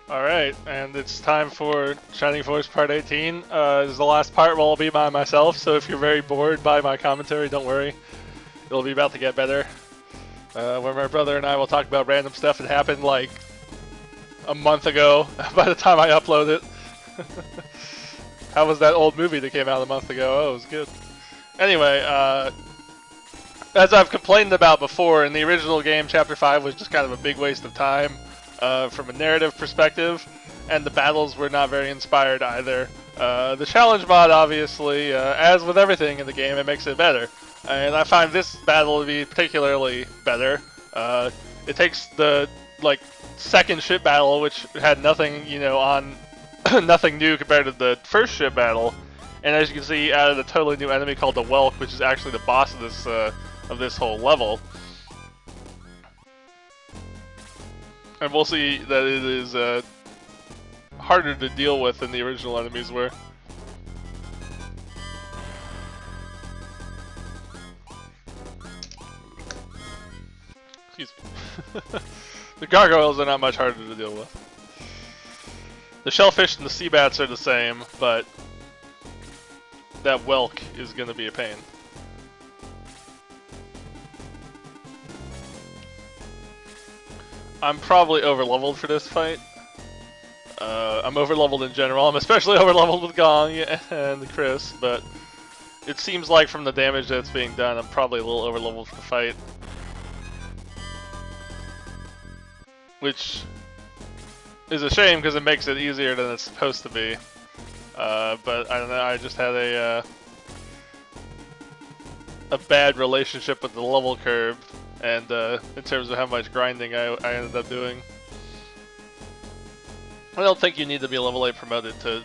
Alright, and it's time for Shining Force Part 18. This is the last part where I'll be by myself, so if you're very bored by my commentary, don't worry. It'll be about to get better. Where my brother and I will talk about random stuff that happened like a month ago by the time I upload it. How was that old movie that came out a month ago? Oh, it was good. Anyway, as I've complained about before, in the original game, Chapter 5 was just kind of a big waste of time from a narrative perspective, and the battles were not very inspired either. The challenge mod, obviously, as with everything in the game, it makes it better. And I find this battle to be particularly better. It takes the, like, second ship battle, which had nothing, on nothing new compared to the first ship battle, and as you can see, added a totally new enemy called the Whelk, which is actually the boss of this whole level. And we'll see that it is harder to deal with than the original enemies were. Excuse me. The gargoyles are not much harder to deal with. The shellfish and the sea bats are the same, but that Whelk is going to be a pain. I'm probably over-leveled for this fight. I'm over-leveled in general. I'm especially over-leveled with Gong and Chris, but it seems like from the damage that's being done, I'm probably a little over-leveled for the fight. Which is a shame because it makes it easier than it's supposed to be. But I don't know, I just had a bad relationship with the level curve, and in terms of how much grinding I ended up doing. I don't think you need to be level 8 promoted to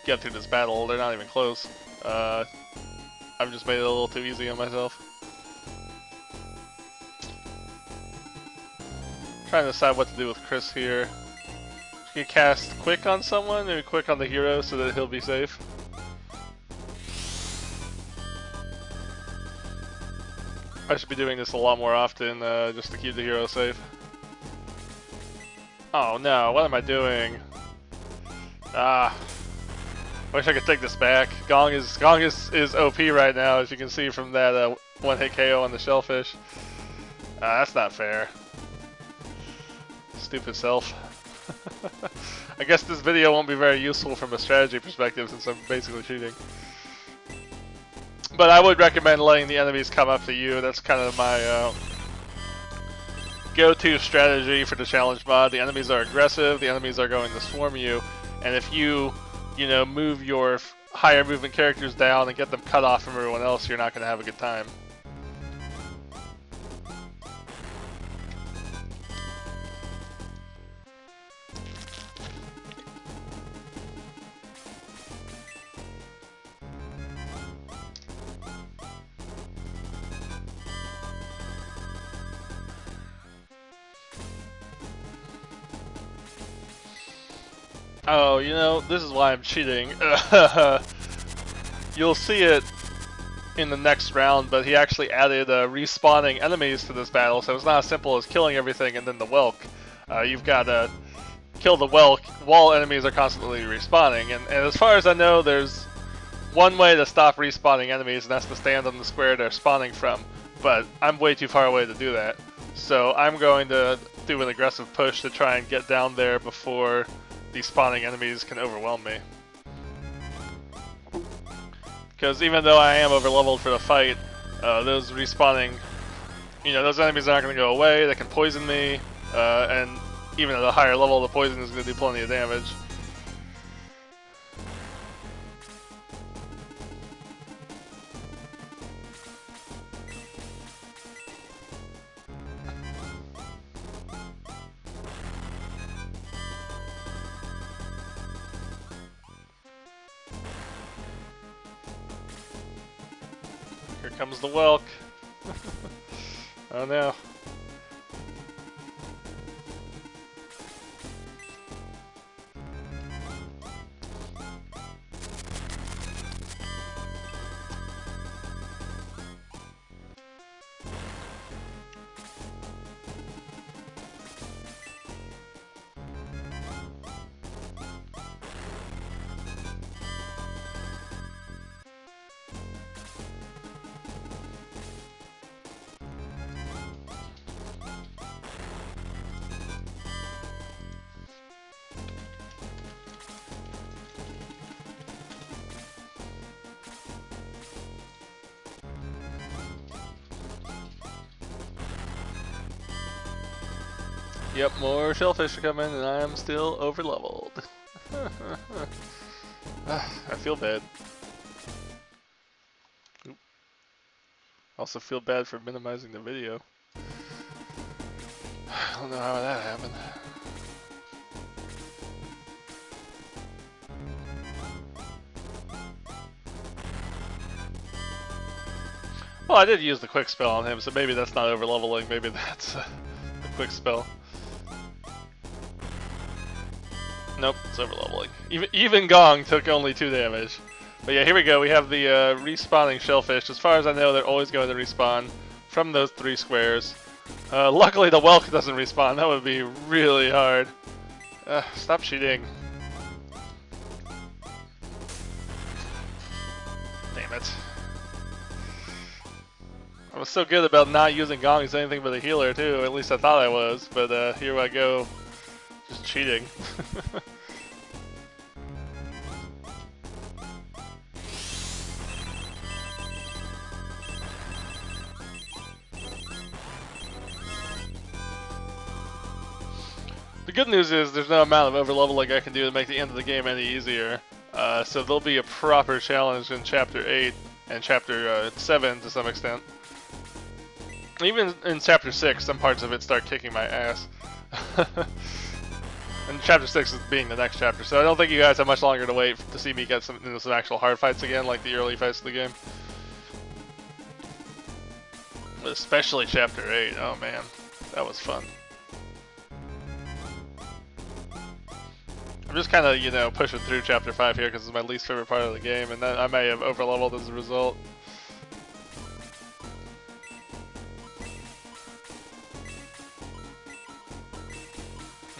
get through this battle. They're not even close. I've just made it a little too easy on myself. Trying to decide what to do with Chris here. You can cast Quick on someone, maybe Quick on the hero so that he'll be safe. I should be doing this a lot more often just to keep the hero safe. Oh no, what am I doing? Ah, wish I could take this back. Gong is OP right now, as you can see from that one-hit KO on the shellfish. That's not fair. Stupid self. I guess this video won't be very useful from a strategy perspective since I'm basically cheating. But I would recommend letting the enemies come up to you. That's kind of my go-to strategy for the challenge mod. The enemies are aggressive, the enemies are going to swarm you, and if you move your higher movement characters down and get them cut off from everyone else, you're not going to have a good time. Oh, this is why I'm cheating. You'll see it in the next round, but he actually added respawning enemies to this battle, so it's not as simple as killing everything and then the Whelk. You've got to kill the Whelk while enemies are constantly respawning, and as far as I know, there's one way to stop respawning enemies, and that's to stand on the square they're spawning from, but I'm way too far away to do that. So I'm going to do an aggressive push to try and get down there before these spawning enemies can overwhelm me. Because even though I am overleveled for the fight, those respawning, those enemies are not going to go away. They can poison me, and even at a higher level, the poison is going to do plenty of damage. Here comes the Whelk. Oh no. Yep, more shellfish are coming, and I'm still over leveled. I feel bad. Oop. Also feel bad for minimizing the video. I don't know how that happened. Well, I did use the quick spell on him, so maybe that's not over leveling. Maybe that's the quick spell. Nope, it's over leveling. Even Gong took only 2 damage. But yeah, here we go. We have the respawning shellfish. As far as I know, they're always going to respawn from those 3 squares. Luckily, the whelk doesn't respawn. That would be really hard. Stop cheating. Damn it. I was so good about not using Gong as anything but a healer, too. At least I thought I was. But here I go. Just cheating. The good news is there's no amount of overleveling I can do to make the end of the game any easier. So there'll be a proper challenge in Chapter 8 and Chapter 7 to some extent. Even in Chapter 6, some parts of it start kicking my ass. And Chapter 6 is being the next chapter, so I don't think you guys have much longer to wait to see me get into some actual hard fights again, like the early fights of the game. Especially Chapter 8, oh man, that was fun. I'm just kind of, you know, pushing through Chapter 5 here because it's my least favorite part of the game, and I may have overleveled as a result.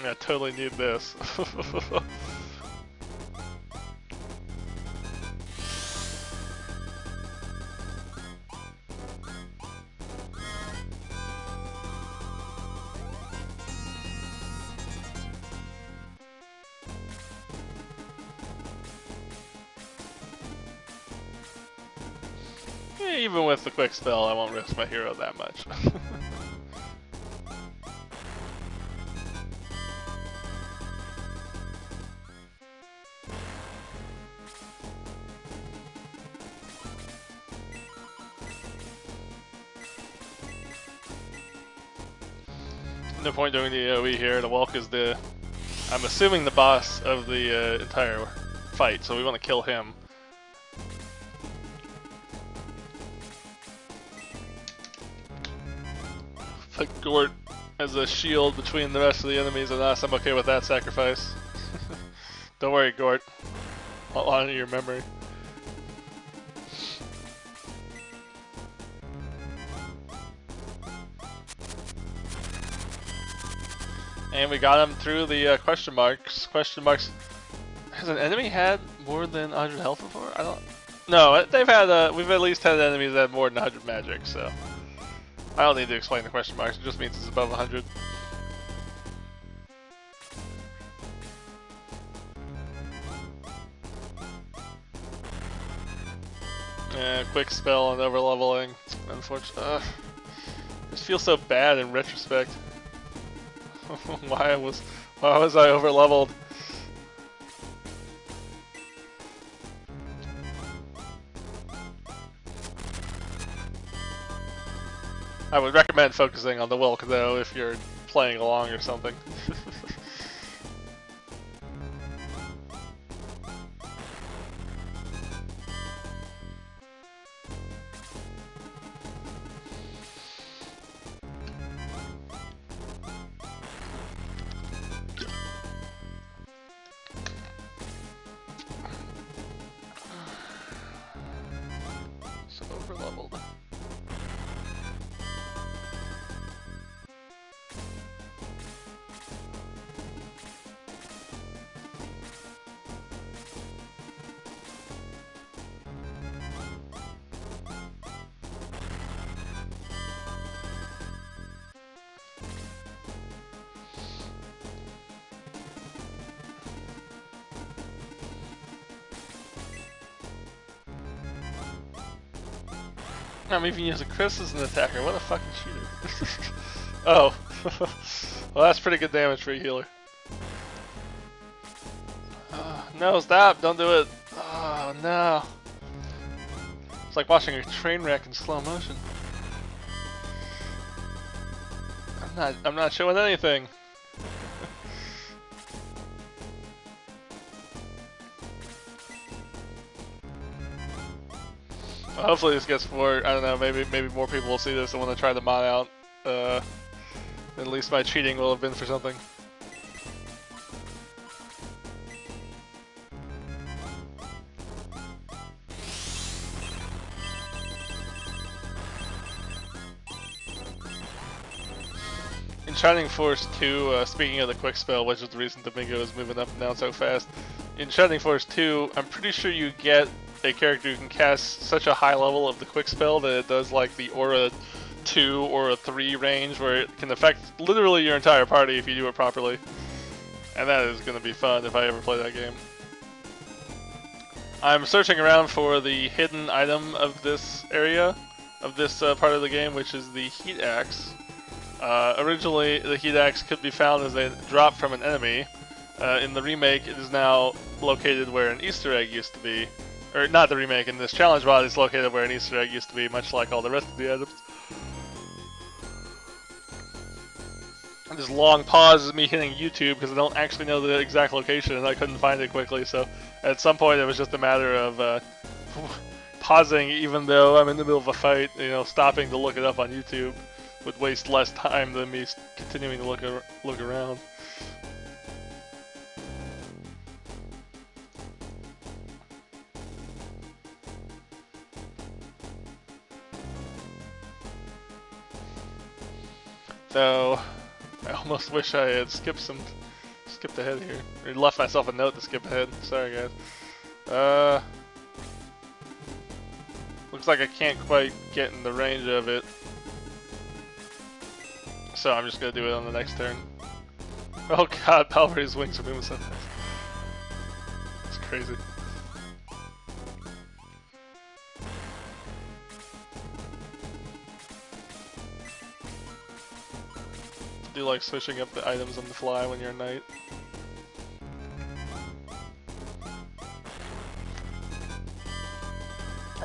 I totally need this. Even with the quick spell, I won't risk my hero that much. No point doing the AoE here. The whelk is the, I'm assuming, the boss of the entire fight, so we want to kill him. Put Gort as a shield between the rest of the enemies and us. I'm okay with that sacrifice. Don't worry, Gort. I'll honor your memory. And we got him through the question marks. Question marks. Has an enemy had more than 100 health before? I don't. No, they've had. We've at least had enemies that had more than 100 magic, so I don't need to explain the question marks. It just means it's above 100. Yeah, quick spell and overleveling. Unfortunately, just feels so bad in retrospect. why was I overleveled? I would recommend focusing on the whelk though if you're playing along or something. So overleveled. I'm even using Chris as an attacker. What a fucking shooter. Oh. Well, that's pretty good damage for a healer. No, stop! Don't do it! Oh, no. It's like watching a train wreck in slow motion. I'm not showing anything. Well, hopefully this gets more, I don't know, maybe more people will see this and want to try the mod out. At least my cheating will have been for something. In Shining Force 2, speaking of the quick spell, which is the reason Domingo is moving up and down so fast, in Shining Force 2, I'm pretty sure you get a character who can cast such a high level of the quick spell that it does like the Aura 2 or a 3 range where it can affect literally your entire party if you do it properly. And that is going to be fun if I ever play that game. I'm searching around for the hidden item of this area, of this part of the game, which is the Heat Axe. Originally, the Heat Axe could be found as a drop from an enemy. In the remake, it is now located where an Easter egg used to be. Or not the remake, in this challenge mod, it's located where an Easter egg used to be, much like all the rest of the items. And this long pause is me hitting YouTube because I don't actually know the exact location and I couldn't find it quickly, so at some point it was just a matter of pausing even though I'm in the middle of a fight, you know, stopping to look it up on YouTube would waste less time than me continuing to look around. So, I almost wish I had skipped ahead here. Or left myself a note to skip ahead. Sorry guys. Looks like I can't quite get in the range of it. So I'm just gonna do it on the next turn. Oh god, Palveri's wings are moving so fast. It's crazy. Do you like switching up the items on the fly when you're a knight?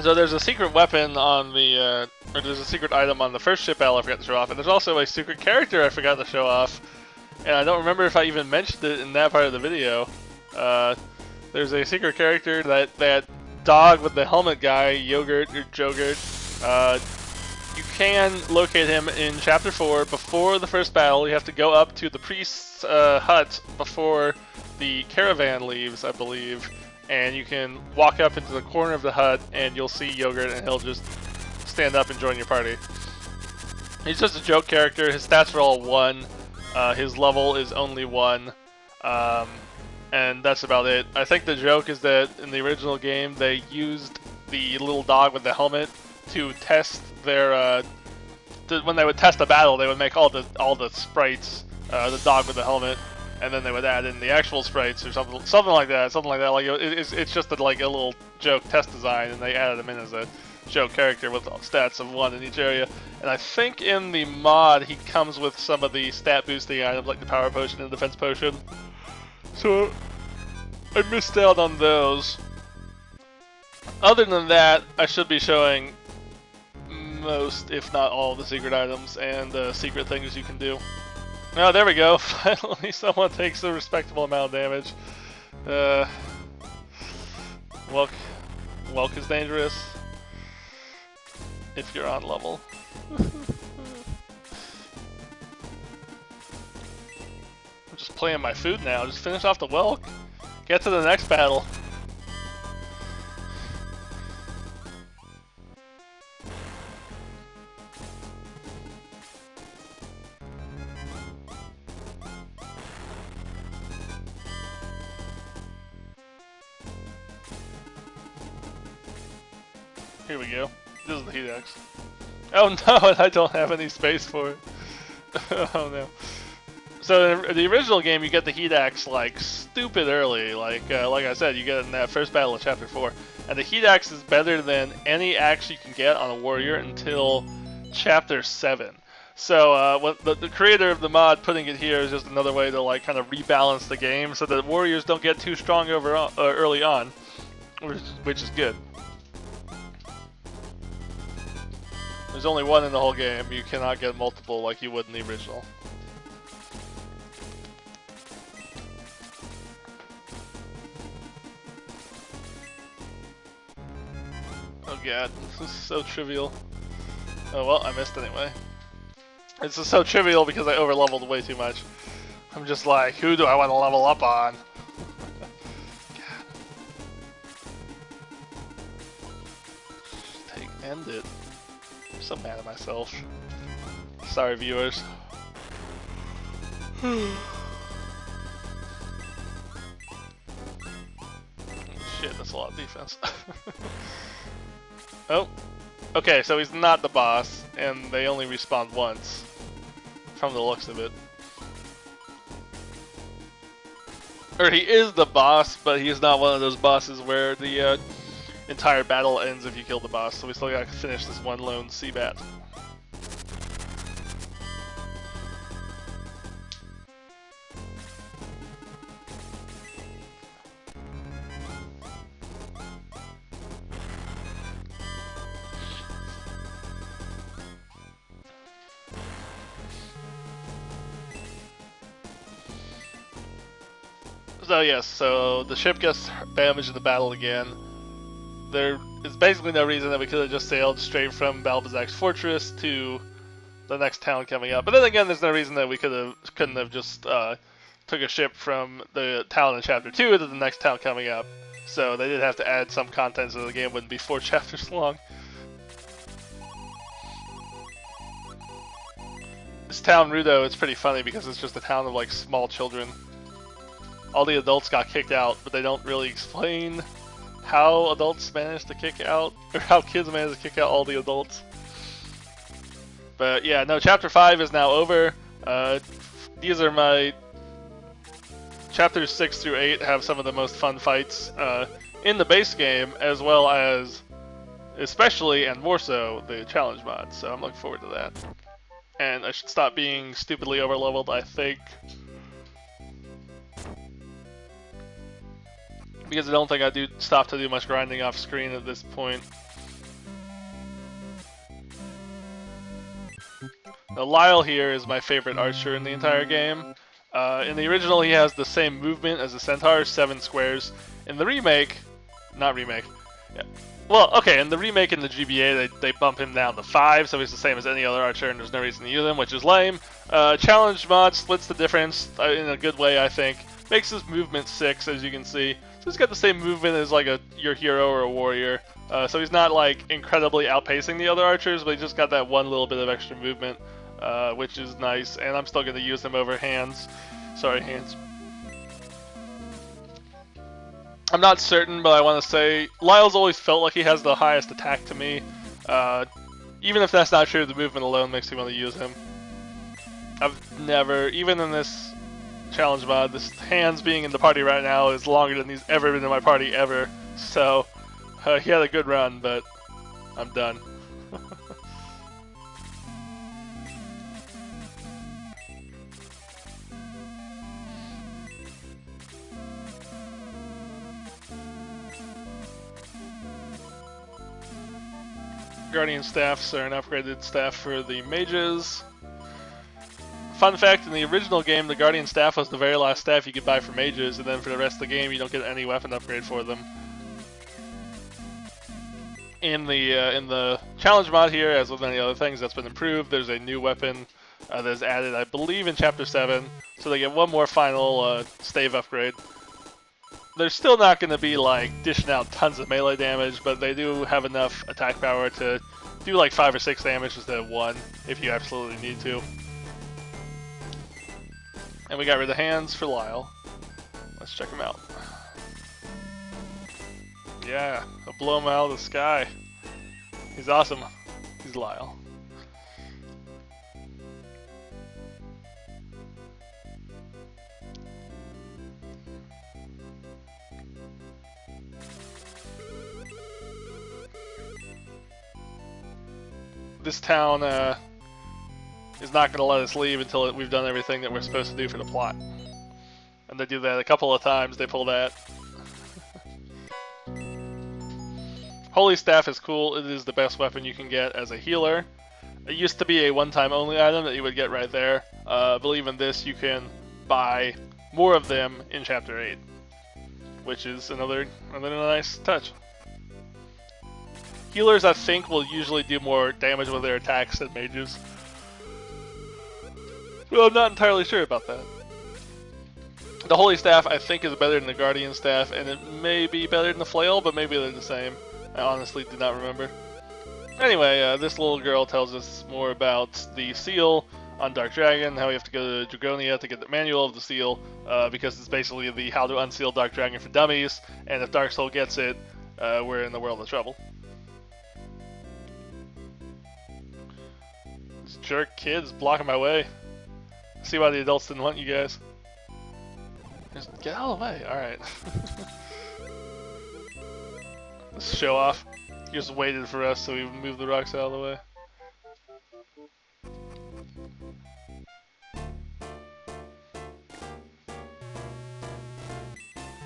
So there's a secret weapon on the, or there's a secret item on the first ship battle I forgot to show off, and there's also a secret character I forgot to show off, and I don't remember if I even mentioned it in that part of the video. There's a secret character, that dog with the helmet guy, Yogurt or Jogurt. You can locate him in Chapter 4 before the first battle. You have to go up to the priest's hut before the caravan leaves, I believe. And you can walk up into the corner of the hut and you'll see Yogurt and he'll just stand up and join your party. He's just a joke character. His stats are all 1. His level is only 1. And that's about it. I think the joke is that in the original game they used the little dog with the helmet to test their when they would test a battle, they would make all the sprites the dog with the helmet, and then they would add in the actual sprites or something like that. Like it's just like a little joke test design, and they added him in as a joke character with stats of 1 in each area. And I think in the mod he comes with some of the stat boosting items like the power potion and the defense potion. So I missed out on those. Other than that, I should be showing most, if not all, the secret items and secret things you can do. Oh, there we go. Finally, someone takes a respectable amount of damage. Welk is dangerous if you're on level. I'm just playing my food now. Just finish off the Welk. Get to the next battle. Here we go. This is the Heat Axe. Oh no, I don't have any space for it. Oh no. So in the original game, you get the Heat Axe like stupid early. Like I said, you get it in that first battle of Chapter 4. And the Heat Axe is better than any axe you can get on a warrior until Chapter 7. So what the creator of the mod putting it here is just another way to like kind of rebalance the game so that warriors don't get too strong early on, which is good. There's only one in the whole game. You cannot get multiple like you would in the original. Oh god, this is so trivial. Oh well, I missed anyway. It's just so trivial because I overleveled way too much. I'm just like, who do I want to level up on? God. End it. I'm so mad at myself. Sorry, viewers. Shit, that's a lot of defense. Oh. Okay, so he's not the boss, and they only respawn once. From the looks of it. Or he is the boss, but he is not one of those bosses where the entire battle ends if you kill the boss, so we still gotta finish this one lone Seabat. So yes, so the ship gets damaged in the battle again. There is basically no reason that we could have just sailed straight from Balbazak's fortress to the next town coming up. But then again, there's no reason that we couldn't have just took a ship from the town in Chapter 2 to the next town coming up. So they did have to add some content so the game wouldn't be 4 chapters long. This town, Rudo, it's pretty funny because it's just a town of like small children. All the adults got kicked out, but they don't really explain how adults managed to kick out, or how kids managed to kick out all the adults. But yeah, no, Chapter 5 is now over. These are my... Chapters 6 through 8 have some of the most fun fights in the base game, as well as, especially and more so, the challenge mod. So I'm looking forward to that. And I should stop being stupidly overleveled, I think. Because I don't think I do stop to do much grinding off screen at this point. Now, Lyle here is my favorite archer in the entire game. In the original, he has the same movement as the Centaur, 7 squares. In the remake, not remake, yeah. Well, okay, in the remake in the GBA, they bump him down to 5, so he's the same as any other archer, and there's no reason to use him, which is lame. Challenge mod splits the difference in a good way, I think. Makes his movement 6, as you can see. So he's got the same movement as like your hero or a warrior. So he's not like incredibly outpacing the other archers, but he just got that one little bit of extra movement, which is nice. And I'm still going to use him over hands. Sorry, hands. I'm not certain, but I want to say Lyle's always felt like he has the highest attack to me. Even if that's not true, the movement alone makes me want to use him. I've never, even in this challenge mod, this hands being in the party right now is longer than he's ever been in my party ever. So he had a good run, but I'm done. Guardian staffs are an upgraded staff for the mages. Fun fact, in the original game, the Guardian Staff was the very last staff you could buy for mages, and then for the rest of the game, you don't get any weapon upgrade for them. In the challenge mod here, as with many other things, that's been improved. There's a new weapon that is added, I believe, in Chapter 7, so they get one more final stave upgrade. They're still not going to be like dishing out tons of melee damage, but they do have enough attack power to do like 5 or 6 damage instead of 1, if you absolutely need to. And we got rid of hands for Lyle. Let's check him out. Yeah, I'll blow him out of the sky. He's awesome. He's Lyle. This town, is not going to let us leave until we've done everything that we're supposed to do for the plot. And they do that a couple of times, they pull that. Holy Staff is cool, it is the best weapon you can get as a healer. It used to be a one-time only item that you would get right there. I believe in this you can buy more of them in Chapter 8, which is another nice touch. Healers, I think, will usually do more damage with their attacks than mages. Well, I'm not entirely sure about that. The Holy Staff, I think, is better than the Guardian Staff, and it may be better than the Flail, but maybe they're the same. I honestly do not remember. Anyway, this little girl tells us more about the seal on Dark Dragon, how we have to go to Dragonia to get the manual of the seal, because it's basically the how to unseal Dark Dragon for dummies, and if Dark Soul gets it, we're in the world of trouble. This jerk kid's blocking my way. See why the adults didn't want you guys. Just get out of the way, alright. Let's show off. He just waited for us so we moved the rocks out of the way.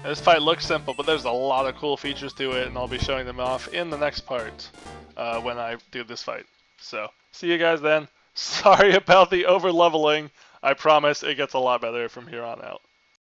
This fight looks simple, but there's a lot of cool features to it, and I'll be showing them off in the next part when I do this fight. So, see you guys then. Sorry about the over-leveling. I promise it gets a lot better from here on out.